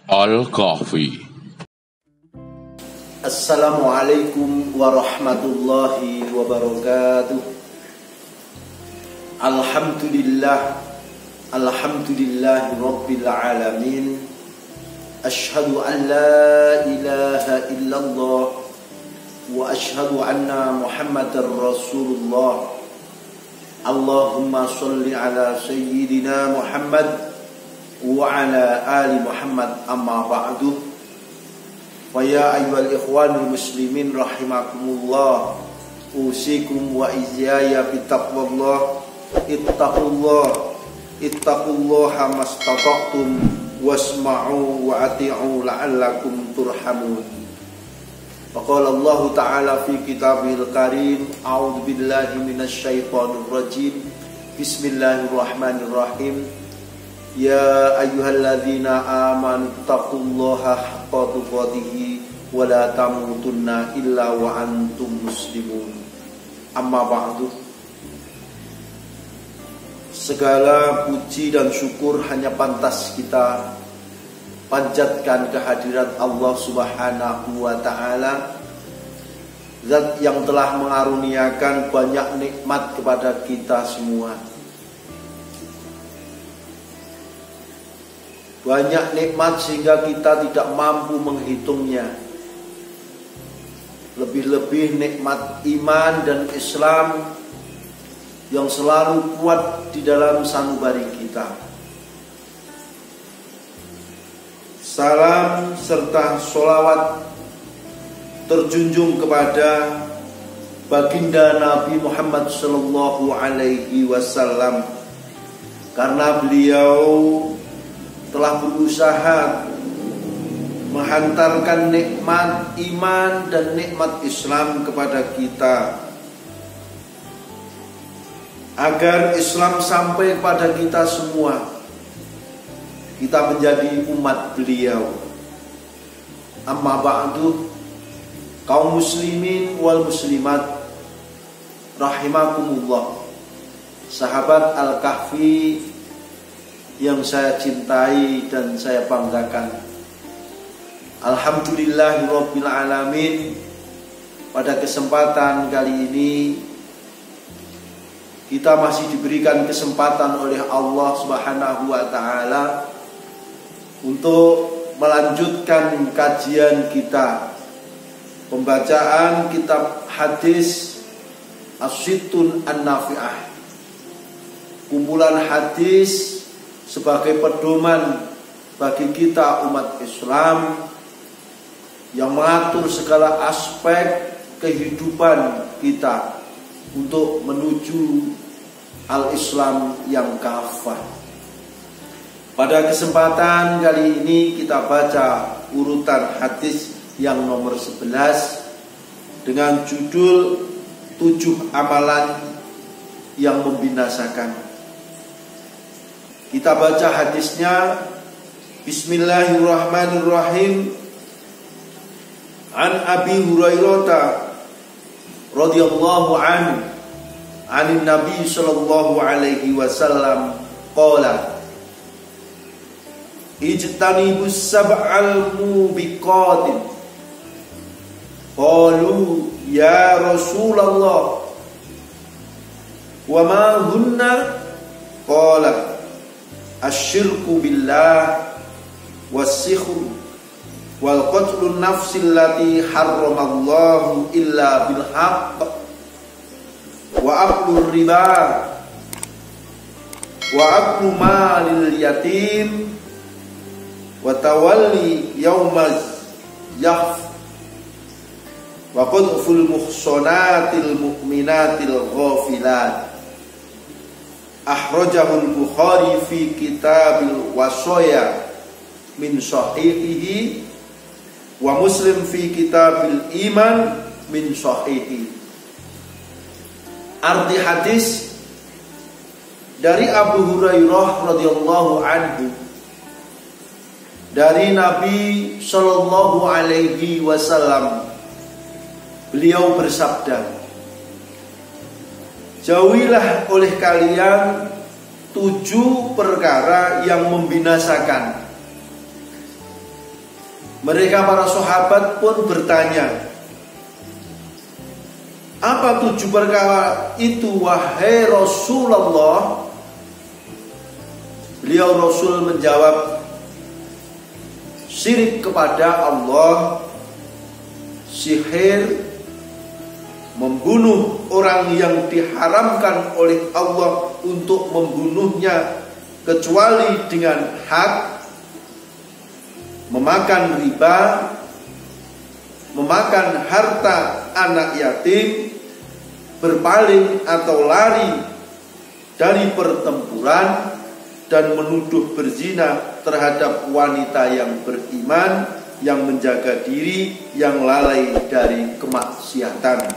Al-Kahfi. Assalamualaikum warahmatullahi wabarakatuh. Alhamdulillahi rabbil alamin. Ashhadu an la ilaha illallah wa ashhadu anna Muhammadar Rasulullah. Allahumma sholli ala sayyidina Muhammad wa ala ali Muhammad, amma ba'du. Wa ya ayyuhal ikhwanul muslimin rahimakumullah, usikum wa iyyaya bittaqwallah. Ittaqullaha mastata'tum wasma'u wa ati'u la'allakum turhamun. Faqala Allah Ta'ala fi kitabihil karim, a'udzu billahi minasy syaithanir rajim. Bismillahirrahmanirrahim. Ya ayyuhalladzina amanu taqullaha haqqa tuqatih wa la tamutunna illa wa antum muslimun. Amma ba'du. Segala puji dan syukur hanya pantas kita panjatkan kehadirat Allah Subhanahu wa Ta'ala, Zat yang telah mengaruniakan banyak nikmat kepada kita semua. Banyak nikmat sehingga kita tidak mampu menghitungnya. Lebih-lebih nikmat iman dan Islam yang selalu kuat di dalam sanubari kita. Salam serta sholawat terjunjung kepada baginda Nabi Muhammad sallallahu alaihi wasallam, karena beliau telah berusaha menghantarkan nikmat iman dan nikmat Islam kepada kita, agar Islam sampai kepada kita semua, kita menjadi umat beliau. Amma ba'du, kaum muslimin wal muslimat rahimakumullah, sahabat Al-Kahfi yang saya cintai dan saya banggakan. Alhamdulillahirabbil alamin. Pada kesempatan kali ini kita masih diberikan kesempatan oleh Allah Subhanahu wa Ta'ala untuk melanjutkan kajian kita, pembacaan kitab hadis As-Sittun An-Nafi'ah, kumpulan hadis sebagai pedoman bagi kita umat Islam yang mengatur segala aspek kehidupan kita untuk menuju al-Islam yang kafah. Pada kesempatan kali ini kita baca urutan hadis yang nomor 11 dengan judul 7 amalan yang membinasakan. Kita baca hadisnya. Bismillahirrahmanirrahim. An Abi Hurairah radhiyallahu anhu, anin Nabi sallallahu alaihi wasallam qala, ijtanibus sab'al mubiqatin. Qalu ya Rasulullah wa ma hunna? Qala asyirku billah was-sihru wal qatlun nafsil lati harramallahu illa bil haqq wa aklur riba wa aklu malil yatim wa tawalli yaumaz yahf wa qadful muhsanatil mu'minatil ghafilat. Akhrajahul Bukhari fi kitabil wasaya min sahihihi wa Muslim fi kitabil iman min sahihi. Arti hadis dari Abu Hurairah radhiyallahu anhu, dari Nabi sallallahu alaihi wasallam, beliau bersabda, jauhilah oleh kalian 7 perkara yang membinasakan. Mereka para sahabat pun bertanya, apa 7 perkara itu wahai Rasulullah? Beliau Rasul menjawab, syirik kepada Allah, sihir, membunuh orang yang diharamkan oleh Allah untuk membunuhnya kecuali dengan hak, memakan riba, memakan harta anak yatim, berpaling atau lari dari pertempuran, dan menuduh berzina terhadap wanita yang beriman, yang menjaga diri, yang lalai dari kemaksiatan.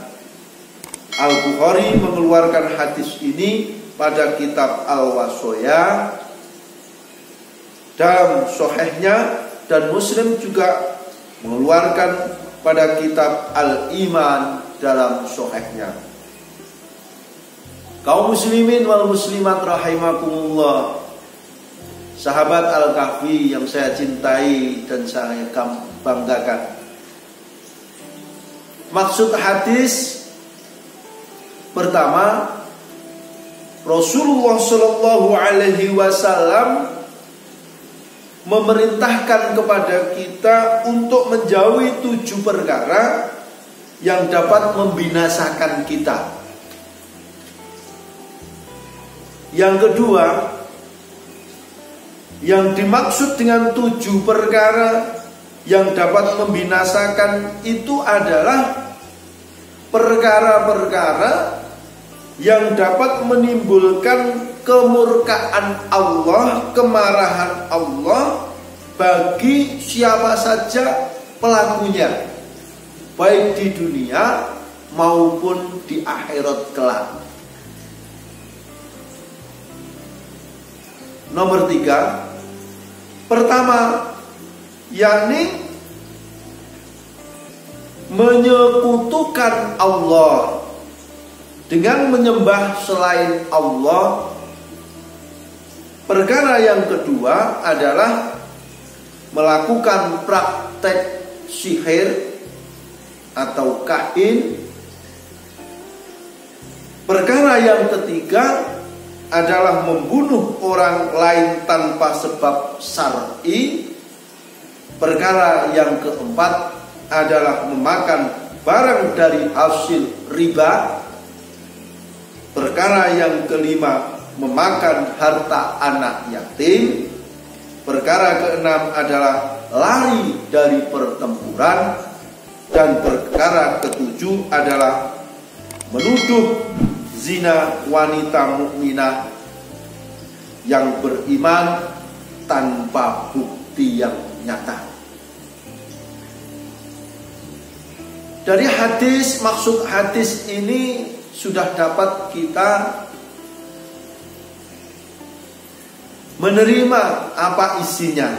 Al-Bukhari mengeluarkan hadis ini pada kitab Al-Wasoya dalam Sahihnya, dan Muslim juga mengeluarkan pada kitab Al-Iman dalam Sahihnya. Kaum muslimin wal muslimat rahimakumullah, sahabat Al-Kahfi yang saya cintai dan saya banggakan. Maksud hadis pertama, Rasulullah Shallallahu Alaihi Wasallam memerintahkan kepada kita untuk menjauhi 7 perkara yang dapat membinasakan kita. Yang kedua, yang dimaksud dengan 7 perkara yang dapat membinasakan itu adalah perkara-perkara yang dapat menimbulkan kemurkaan Allah, kemarahan Allah bagi siapa saja pelakunya, baik di dunia maupun di akhirat kelak. Nomor 3, pertama, yakni menyekutukan Allah dengan menyembah selain Allah. Perkara yang kedua adalah melakukan praktek sihir atau kahin. Perkara yang ketiga adalah membunuh orang lain tanpa sebab syar'i. Perkara yang keempat adalah memakan barang dari hasil riba. Perkara yang kelima, memakan harta anak yatim. Perkara keenam adalah lari dari pertempuran. Dan perkara ketujuh adalah menuduh zina wanita mukminah yang beriman tanpa bukti yang nyata. Dari hadis, maksud hadis ini sudah dapat kita menerima apa isinya.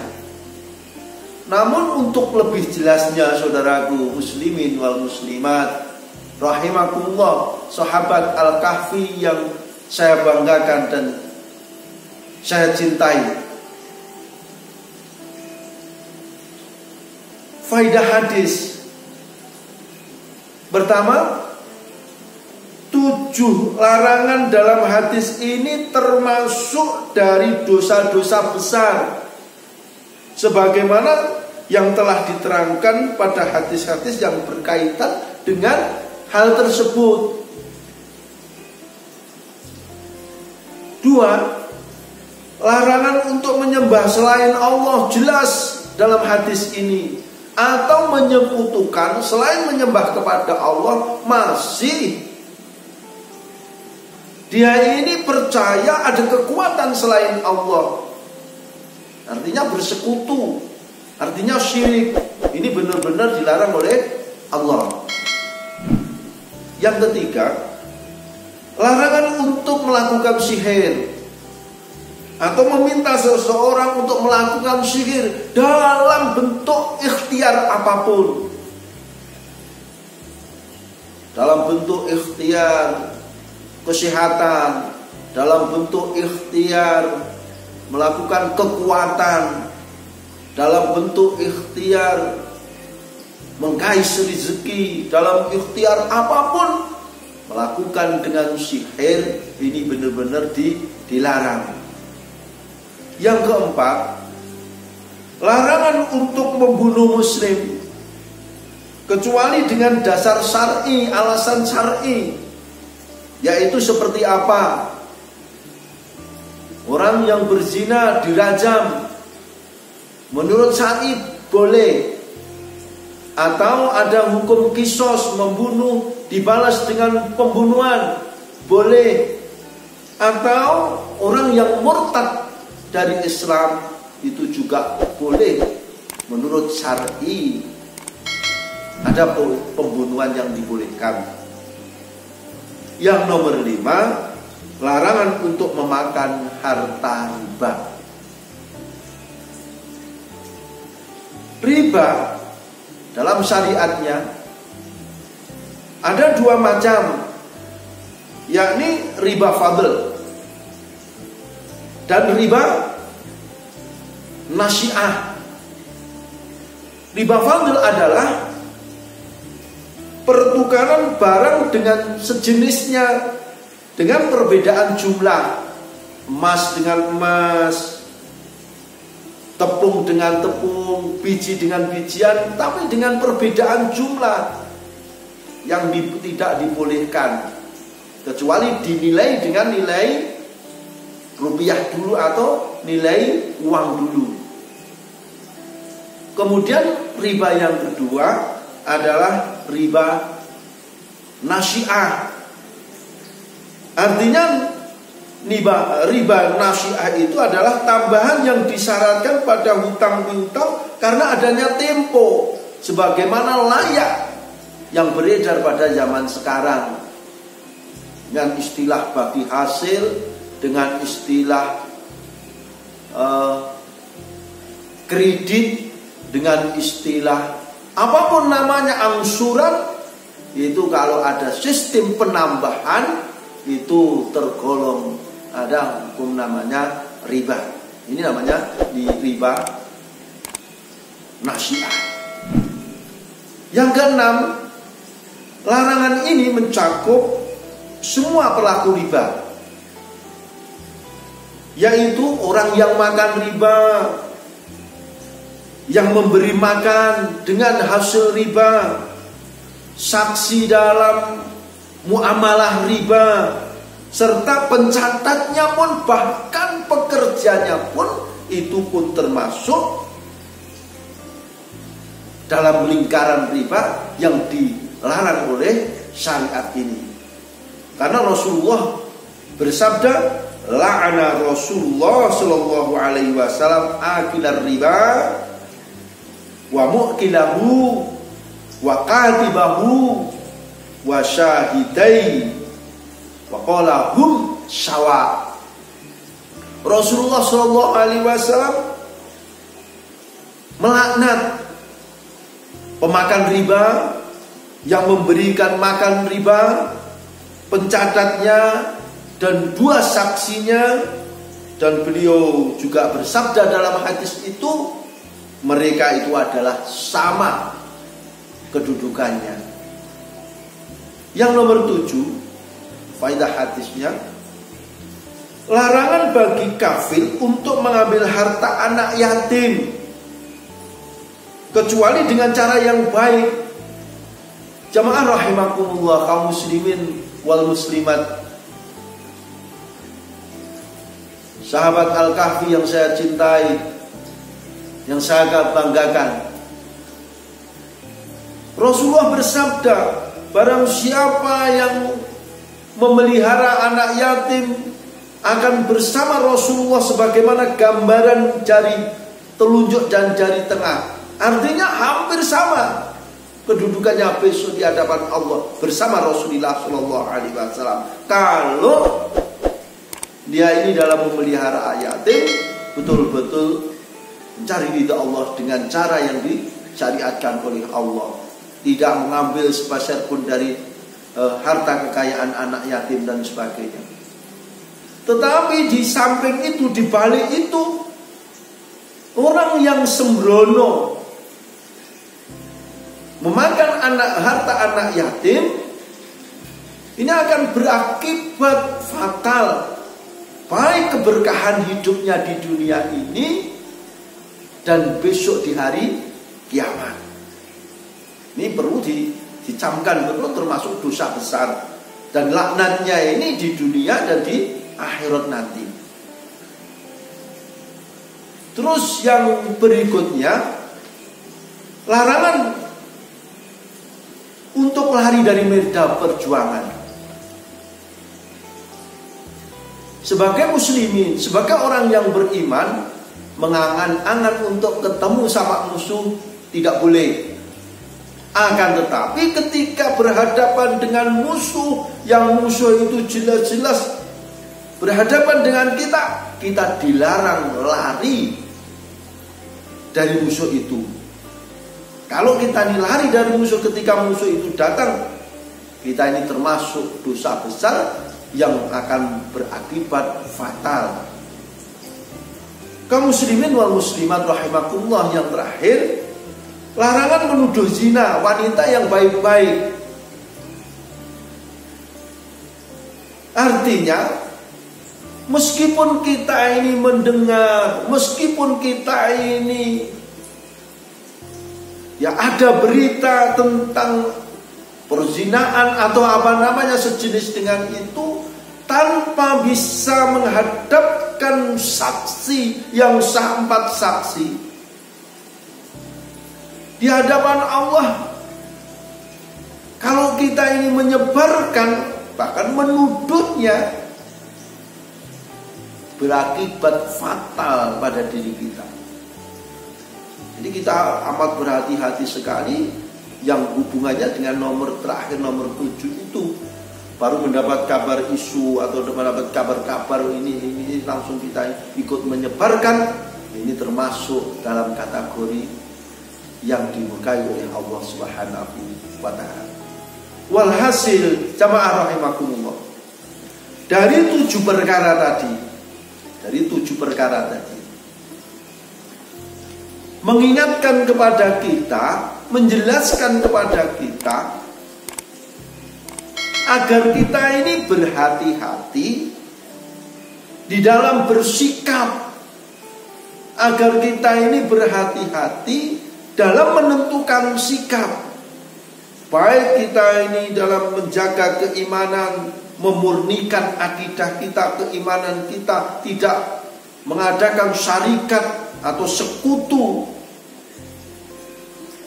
Namun untuk lebih jelasnya, saudaraku muslimin wal muslimat rahimakumullah, sahabat Al-Kahfi yang saya banggakan dan saya cintai, faidah hadis pertama, 7 larangan dalam hadis ini termasuk dari dosa-dosa besar, sebagaimana yang telah diterangkan pada hadis-hadis yang berkaitan dengan hal tersebut. 2, larangan untuk menyembah selain Allah jelas dalam hadis ini, atau menyekutukan selain menyembah kepada Allah. Masih dia ini percaya ada kekuatan selain Allah, artinya bersekutu, artinya syirik. Ini benar-benar dilarang oleh Allah. Yang ketiga, larangan untuk melakukan sihir atau meminta seseorang untuk melakukan sihir dalam bentuk ikhtiar apapun. Dalam bentuk ikhtiar kesehatan, dalam bentuk ikhtiar melakukan kekuatan, dalam bentuk ikhtiar, mengais rezeki dalam ikhtiar apapun, melakukan dengan sihir, ini benar-benar dilarang. Yang keempat, larangan untuk membunuh muslim kecuali dengan dasar syar'i, alasan syar'i, yaitu seperti apa? Orang yang berzina dirajam, menurut syar'i boleh. Atau ada hukum kisos, membunuh dibalas dengan pembunuhan, boleh. Atau orang yang murtad dari Islam, itu juga boleh. Menurut syar'i ada pembunuhan yang dibolehkan. Yang nomor 5, larangan untuk memakan harta riba. Riba dalam syariatnya ada 2 macam, yakni riba fadl dan riba nasi'ah. Riba fadl adalah pertukaran barang dengan sejenisnya dengan perbedaan jumlah, emas dengan emas, tepung dengan tepung, biji dengan bijian, tapi dengan perbedaan jumlah yang tidak dibolehkan, kecuali dinilai dengan nilai rupiah dulu atau nilai uang dulu. Kemudian riba yang kedua adalah riba nasi'ah. Artinya riba nasi'ah itu adalah tambahan yang disyaratkan pada hutang piutang karena adanya tempo, sebagaimana layak yang beredar pada zaman sekarang, dengan istilah bagi hasil, dengan istilah kredit, dengan istilah apapun namanya, angsuran. Itu kalau ada sistem penambahan itu tergolong ada hukum namanya riba. Ini namanya di riba nasi'ah. Yang keenam, larangan ini mencakup semua pelaku riba, yaitu orang yang makan riba, yang memberi makan dengan hasil riba, saksi dalam muamalah riba, serta pencatatnya pun, bahkan pekerjanya pun, itu pun termasuk dalam lingkaran riba yang dilarang oleh syariat ini. Karena Rasulullah bersabda, la'ana Rasulullah sallallahu alaihi wasallam akilar riba wa mu'kilahu wa katibahu wa syahidai wa qala hum syawa. Rasulullah sallallahu alaihi wasallam melaknat pemakan riba, yang memberikan makan riba, pencatatnya, dan 2 saksinya. Dan beliau juga bersabda dalam hadis itu, mereka itu adalah sama kedudukannya. Yang nomor 7, faedah hadisnya, larangan bagi kafir untuk mengambil harta anak yatim kecuali dengan cara yang baik. Jamaah rahimakumullah, kaum muslimin wal muslimat, sahabat Al-Kahfi yang saya cintai, yang saya banggakan, Rasulullah bersabda, barang siapa yang memelihara anak yatim akan bersama Rasulullah sebagaimana gambaran jari telunjuk dan jari tengah. Artinya hampir sama kedudukannya besok di hadapan Allah bersama Rasulullah Shallallahu Alaihi Wasallam. Kalau dia ini dalam memelihara yatim betul-betul mencari ridha Allah dengan cara yang disyariatkan oleh Allah, tidak mengambil sepeser pun dari harta kekayaan anak yatim dan sebagainya. Tetapi di samping itu, di balik itu, Orang yang sembrono memakan harta anak yatim, ini akan berakibat fatal, baik keberkahan hidupnya di dunia ini dan besok di hari kiamat. Ini perlu dicamkan, betul, termasuk dosa besar dan laknatnya ini di dunia dan di akhirat nanti. Terus yang berikutnya, larangan untuk lari dari medan perjuangan. Sebagai muslimin, sebagai orang yang beriman, mengangan-angan untuk ketemu sama musuh tidak boleh. Akan tetapi ketika berhadapan dengan musuh, yang musuh itu jelas-jelas berhadapan dengan kita dilarang lari dari musuh itu. Kalau kita lari dari musuh ketika musuh itu datang, kita ini termasuk dosa besar yang akan berakibat fatal. Kaum muslimin wal muslimat rahimakumullah, yang terakhir, larangan menuduh zina wanita yang baik-baik. Artinya, meskipun kita ini mendengar, meskipun kita ini ya ada berita tentang perzinaan atau apa namanya sejenis dengan itu, tanpa bisa menghadapkan saksi yang sah, 4 saksi di hadapan Allah. Kalau kita ini menyebarkan, bahkan menuduhnya, berakibat fatal pada diri kita. Jadi kita amat berhati-hati sekali yang hubungannya dengan nomor terakhir, nomor 7 itu. Baru mendapat kabar isu atau mendapat kabar-kabar ini langsung kita ikut menyebarkan. Ini termasuk dalam kategori yang dimurkai oleh Allah Subhanahu wa ta'ala. Walhasil, jamaah rahimakumullah, dari 7 perkara tadi, mengingatkan kepada kita, menjelaskan kepada kita agar kita ini berhati-hati di dalam bersikap, agar kita ini berhati-hati dalam menentukan sikap, baik kita ini dalam menjaga keimanan, memurnikan akidah kita, keimanan kita, tidak mengadakan syarikat atau sekutu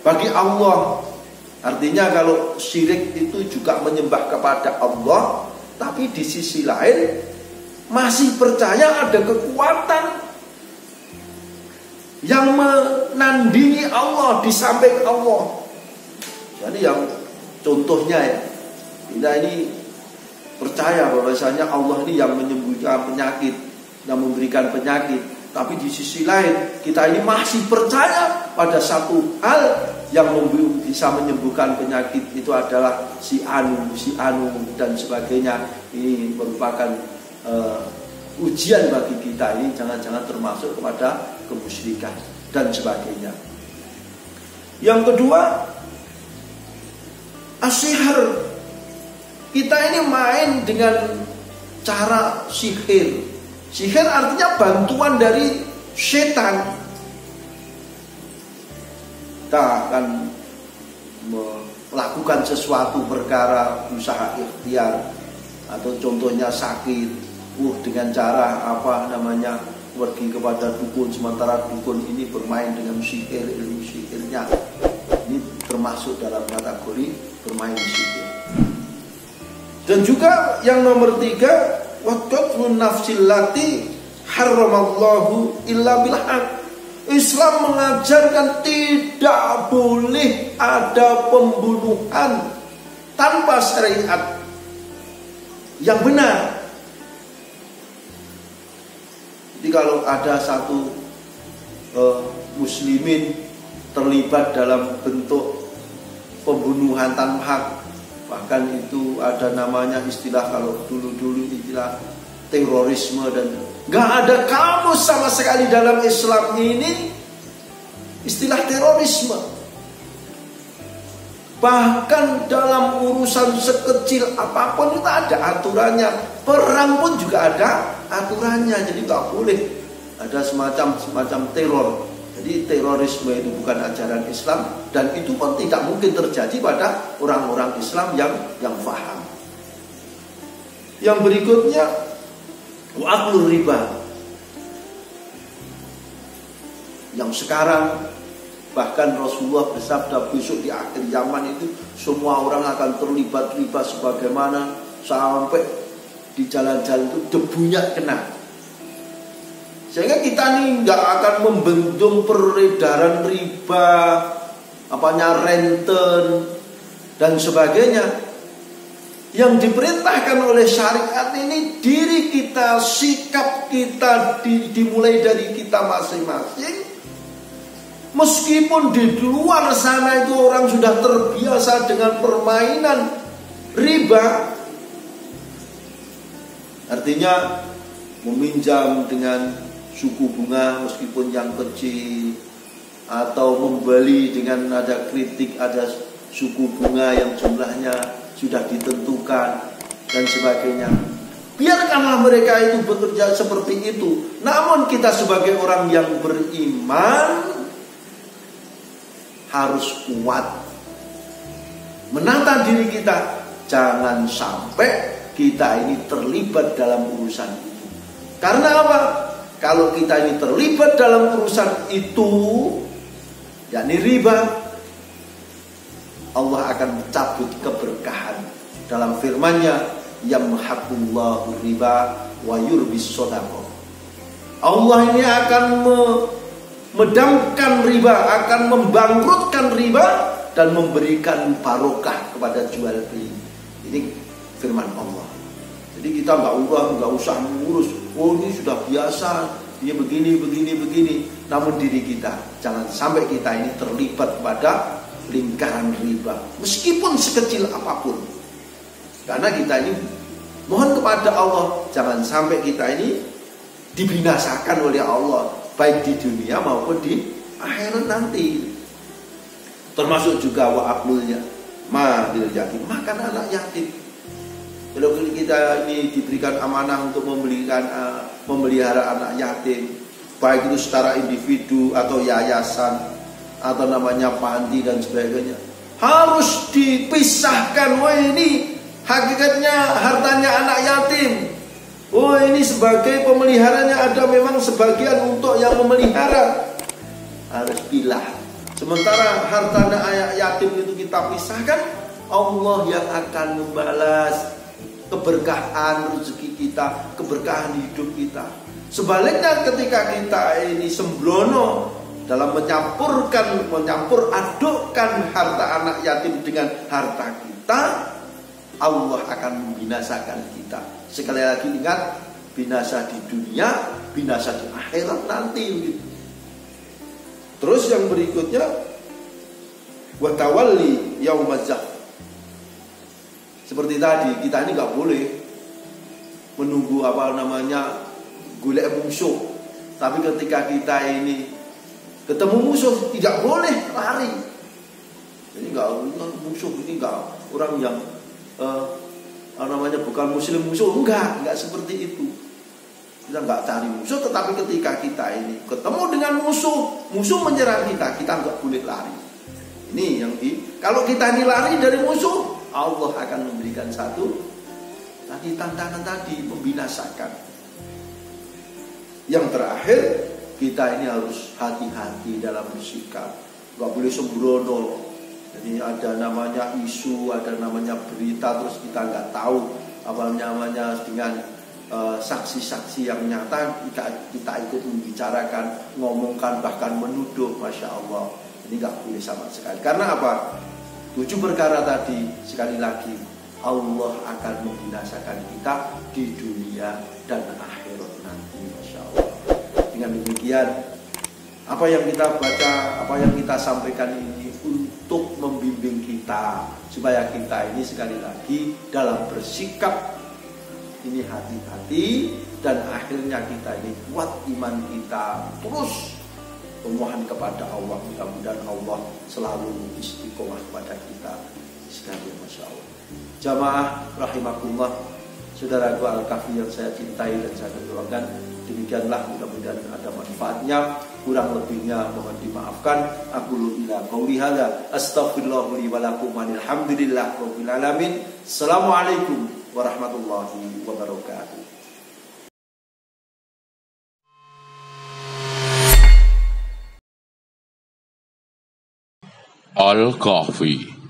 bagi Allah. Artinya kalau syirik itu juga menyembah kepada Allah, tapi di sisi lain masih percaya ada kekuatan yang menandingi Allah di samping Allah. Jadi yang contohnya ya, kita ini percaya bahwasanya Allah ini yang menyembuhkan penyakit, yang memberikan penyakit, tapi di sisi lain kita ini masih percaya pada satu hal yang bisa menyembuhkan penyakit, itu adalah si anu dan sebagainya. Ini merupakan ujian bagi kita ini, jangan-jangan termasuk kepada kemusyrikan dan sebagainya. Yang kedua, asyihar. Kita ini main dengan cara sihir. Sihir artinya bantuan dari setan. Kita akan melakukan sesuatu perkara, usaha ikhtiar, atau contohnya sakit, dengan cara apa namanya, pergi kepada dukun, sementara dukun ini bermain dengan sihir, ilmu sihirnya. Ini termasuk dalam kategori bermain sihir. Dan juga yang nomor 3, waqatlun nafsil lati haramallahu illa bil haq. Islam mengajarkan tidak boleh ada pembunuhan tanpa syariat yang benar. Jadi kalau ada satu muslimin terlibat dalam bentuk pembunuhan tanpa hak, bahkan itu ada namanya istilah, kalau dulu-dulu istilah terorisme, dan nggak ada kamus sama sekali dalam Islam ini istilah terorisme. Bahkan dalam urusan sekecil apapun itu ada aturannya. Perang pun juga ada aturannya. Jadi nggak boleh ada semacam teror. Jadi terorisme itu bukan ajaran Islam, dan itu pun tidak mungkin terjadi pada orang-orang Islam yang paham. Yang berikutnya, wa'aklur riba. Yang sekarang bahkan Rasulullah bersabda besok di akhir zaman itu semua orang akan terlibat riba, sebagaimana sampai di jalan-jalan itu debunya kena. Sehingga kita nih nggak akan membendung peredaran riba, renten dan sebagainya. Yang diperintahkan oleh syariat ini diri kita, sikap kita dimulai dari kita masing-masing. Meskipun di luar sana itu orang sudah terbiasa dengan permainan riba, artinya meminjam dengan suku bunga meskipun yang kecil, atau membeli dengan ada kritik, ada suku bunga yang jumlahnya sudah ditentukan dan sebagainya. Biarkanlah mereka itu bekerja seperti itu. Namun kita sebagai orang yang beriman harus kuat menata diri kita, jangan sampai kita ini terlibat dalam urusan itu. Karena apa? Kalau kita ini terlibat dalam urusan itu, yakni riba, Allah akan mencabut keberkahan. Dalam firman-Nya, yamhaqullahu riba wa yurbis shadaqah. Allah ini akan medamkan riba, akan membangkrutkan riba dan memberikan barokah kepada jual beli. Ini firman Allah. Jadi kita nggak usah mengurus. Oh, ini sudah biasa, dia begini. Namun diri kita jangan sampai kita ini terlibat pada lingkaran riba, meskipun sekecil apapun. Karena kita ini mohon kepada Allah jangan sampai kita ini dibinasakan oleh Allah, baik di dunia maupun di akhirat nanti. Termasuk juga wa'aklulnya bil yatim, makan anak yatim. Kalau kita ini diberikan amanah untuk memelihara anak yatim, baik itu secara individu atau yayasan atau namanya panti dan sebagainya, harus dipisahkan. Wah, ini hakikatnya hartanya anak yatim. Oh, ini sebagai pemeliharanya ada memang sebagian untuk yang memelihara, harus pilah. Sementara harta anak yatim itu kita pisahkan, Allah yang akan membalas keberkahan rezeki kita, keberkahan hidup kita. Sebaliknya ketika kita ini sembrono dalam mencampur adukkan harta anak yatim dengan harta kita, Allah akan membinasakan kita. Sekali lagi ingat, binasa di dunia, binasa di akhirat nanti. Terus yang berikutnya, wa tawalli yaumaz zahf. Seperti tadi, kita ini nggak boleh menunggu golek musuh. Tapi ketika kita ini ketemu musuh, tidak boleh lari. Jadi nggak musuh ini nggak orang yang bukan muslim musuh, enggak seperti itu. Kita nggak cari musuh, tetapi ketika kita ini ketemu dengan musuh menyerang kita nggak boleh lari. Ini kalau kita ini lari dari musuh, Allah akan memberikan satu tantangan tadi, membinasakan. Yang terakhir, kita ini harus hati-hati dalam bersikap, nggak boleh sembrono. Jadi ada namanya isu, ada namanya berita, terus kita nggak tahu dengan saksi-saksi yang nyata kita ikut membicarakan, ngomongkan, bahkan menuduh. Masya Allah, ini nggak boleh sama sekali. Karena apa? 7 perkara tadi, sekali lagi, Allah akan membinasakan kita di dunia dan akhirat nanti. Masya Allah. Dengan demikian, apa yang kita baca, apa yang kita sampaikan ini untuk membimbing kita supaya kita ini sekali lagi dalam bersikap ini hati-hati, dan akhirnya kita ini kuat iman kita, terus memohon kepada Allah, mudah-mudahan Allah selalu istiqomah kepada kita sekalian. Masya Allah. Jamaah rahimakumullah, saudaraku Al-Kahfi yang saya cintai dan saya doakan, demikianlah, mudah-mudahan ada manfaatnya. Kurang lebihnya mohon dimaafkan. Aqulu ila qauli hadza astaghfirullah li wa lakum walhamdulillah rabbil alamin. Assalamualaikum warahmatullahi wabarakatuh. Al-Kahfi